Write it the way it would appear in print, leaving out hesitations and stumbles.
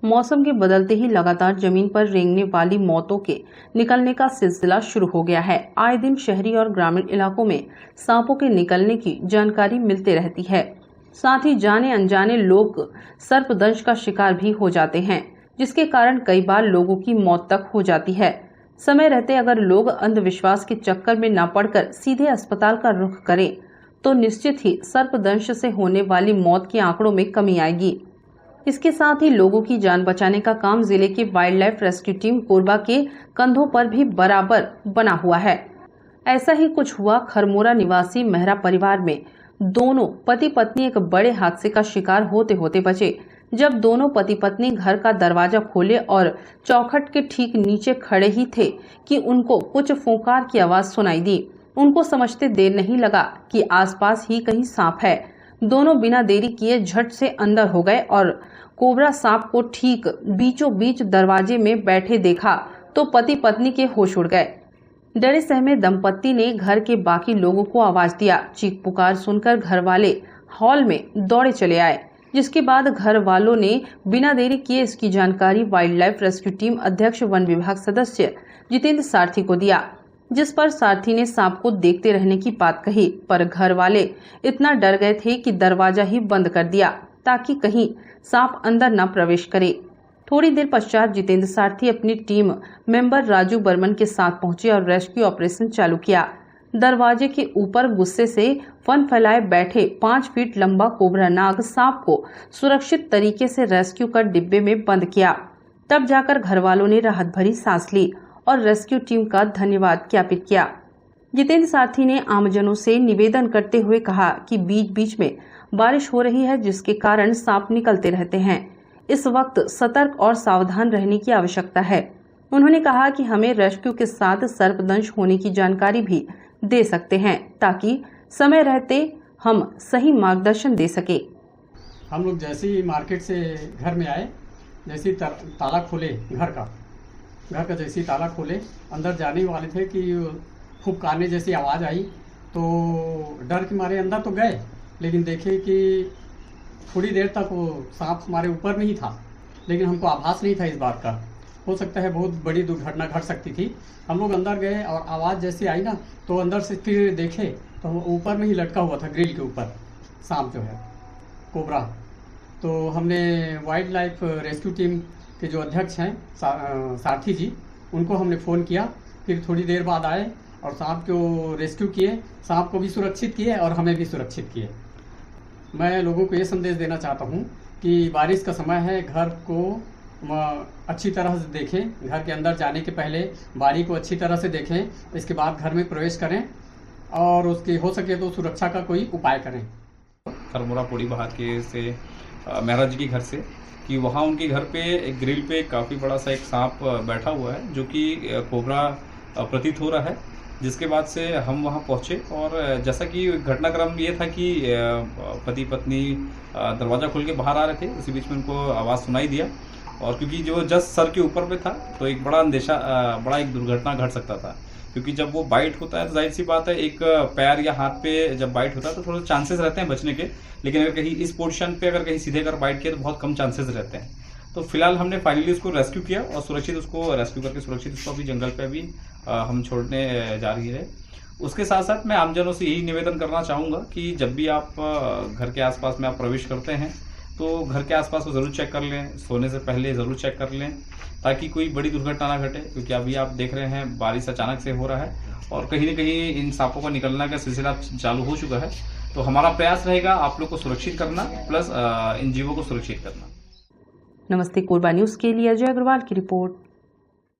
मौसम के बदलते ही लगातार जमीन पर रेंगने वाली मौतों के निकलने का सिलसिला शुरू हो गया है। आए दिन शहरी और ग्रामीण इलाकों में सांपों के निकलने की जानकारी मिलती रहती है। साथ ही जाने अनजाने लोग सर्पदंश का शिकार भी हो जाते हैं, जिसके कारण कई बार लोगों की मौत तक हो जाती है। समय रहते अगर लोग अंधविश्वास के चक्कर में न पड़कर सीधे अस्पताल का रुख करें तो निश्चित ही सर्पदंश से होने वाली मौत के आंकड़ों में कमी आएगी। इसके साथ ही लोगों की जान बचाने का काम जिले के wild life rescue team Korba के कंधों पर भी बराबर बना हुआ है। ऐसा ही कुछ हुआ खरमोरा निवासी मेहरा परिवार में। दोनों पति पत्नी एक बड़े हादसे का शिकार होते होते बचे। जब दोनों पति पत्नी घर का दरवाजा खोले और चौखट के ठीक नीचे खड़े ही थे कि उनको कुछ फुंकार की आवाज सुनाई दी। उनको समझते देर नहीं लगा कि आसपास ही कहीं सांप है। दोनों बिना देरी किए झट से अंदर हो गए और कोबरा सांप को ठीक बीचों बीच दरवाजे में बैठे देखा तो पति पत्नी के होश उड़ गए। डरे सहमे दंपत्ति ने घर के बाकी लोगों को आवाज दिया। चीख पुकार सुनकर घर वाले हॉल में दौड़े चले आए, जिसके बाद घर वालों ने बिना देरी किए इसकी जानकारी वाइल्ड लाइफ रेस्क्यू टीम अध्यक्ष वन विभाग सदस्य जितेंद्र सारथी को दिया, जिस पर सारथी ने सांप को देखते रहने की बात कही। पर घर वाले इतना डर गए थे कि दरवाजा ही बंद कर दिया ताकि कहीं सांप अंदर न प्रवेश करे। थोड़ी देर पश्चात जितेंद्र सारथी अपनी टीम मेंबर राजू बर्मन के साथ पहुंचे और रेस्क्यू ऑपरेशन चालू किया। दरवाजे के ऊपर गुस्से से फन फैलाए बैठे 5 फीट लंबा कोबरा नाग सांप को सुरक्षित तरीके से रेस्क्यू कर डिब्बे में बंद किया। तब जाकर घर वालों ने राहत भरी सांस ली और रेस्क्यू टीम का धन्यवाद ज्ञापित किया। जितेंद्र सारथी ने आमजनों से निवेदन करते हुए कहा कि बीच बीच में बारिश हो रही है, जिसके कारण सांप निकलते रहते हैं। इस वक्त सतर्क और सावधान रहने की आवश्यकता है। उन्होंने कहा कि हमें रेस्क्यू के साथ सर्पदंश होने की जानकारी भी दे सकते हैं ताकि समय रहते हम सही मार्गदर्शन दे सके। हम लोग जैसे ही मार्केट से घर में आए, जैसे ही ताला खोले घर का जैसे ही ताला खोले अंदर जाने वाले थे कि फुफकारने जैसी आवाज़ आई, तो डर के मारे अंदर तो गए, लेकिन देखे कि थोड़ी देर तक वो सांप हमारे ऊपर में ही था, लेकिन हमको आभास नहीं था इस बात का। हो सकता है बहुत बड़ी दुर्घटना घट सकती थी। हम लोग अंदर गए और आवाज़ जैसे आई ना, तो अंदर से फिर देखे तो ऊपर में ही लटका हुआ था, ग्रिल के ऊपर सांप जो है कोबरा। तो हमने वाइल्ड लाइफ रेस्क्यू टीम के जो अध्यक्ष हैं सारथी जी, उनको हमने फ़ोन किया। फिर थोड़ी देर बाद आए और सांप को रेस्क्यू किए, सांप को भी सुरक्षित किए और हमें भी सुरक्षित किए। मैं लोगों को ये संदेश देना चाहता हूँ कि बारिश का समय है, घर को अच्छी तरह से देखें। घर के अंदर जाने के पहले बारी को अच्छी तरह से देखें, इसके बाद घर में प्रवेश करें और उसकी हो सके तो सुरक्षा का कोई उपाय करें। खरमोरा पोड़ी बहार के से मेहरा जी के घर से कि वहाँ उनके घर पे एक ग्रिल पे काफ़ी बड़ा सा एक सांप बैठा हुआ है, जो कि कोबरा प्रतीत हो रहा है। जिसके बाद से हम वहाँ पहुँचे और जैसा कि घटनाक्रम ये था कि पति पत्नी दरवाज़ा खोल के बाहर आ रहे थे, उसी बीच में उनको आवाज़ सुनाई दिया और क्योंकि जो जस्ट सर के ऊपर पे था तो एक बड़ा अंदेशा, बड़ा एक दुर्घटना घट सकता था। क्योंकि जब वो बाइट होता है तो जाहिर सी बात है, एक पैर या हाथ पे जब बाइट होता है तो थोड़े चांसेस रहते हैं बचने के, लेकिन अगर कहीं इस पोर्शन पे अगर कहीं सीधे अगर बाइट किया तो बहुत कम चांसेस रहते हैं। तो फिलहाल हमने फाइनली उसको रेस्क्यू किया और सुरक्षित उसको रेस्क्यू करके सुरक्षित उसको अभी जंगल पे भी हम छोड़ने जा रही है। उसके साथ साथ मैं आमजनों से यही निवेदन करना चाहूँगा कि जब भी आप घर के आसपास में आप प्रवेश करते हैं तो घर के आसपास को ज़रूर चेक कर लें, सोने से पहले ज़रूर चेक कर लें ताकि कोई बड़ी दुर्घटना ना घटे। क्योंकि अभी आप देख रहे हैं बारिश अचानक से हो रहा है और कहीं न कहीं इन सांपों का निकलने का सिलसिला चालू हो चुका है। तो हमारा प्रयास रहेगा आप लोग को सुरक्षित करना प्लस इन जीवों को सुरक्षित करना। नमस्ते कोरबा न्यूज़ के लिए अजय अग्रवाल की रिपोर्ट।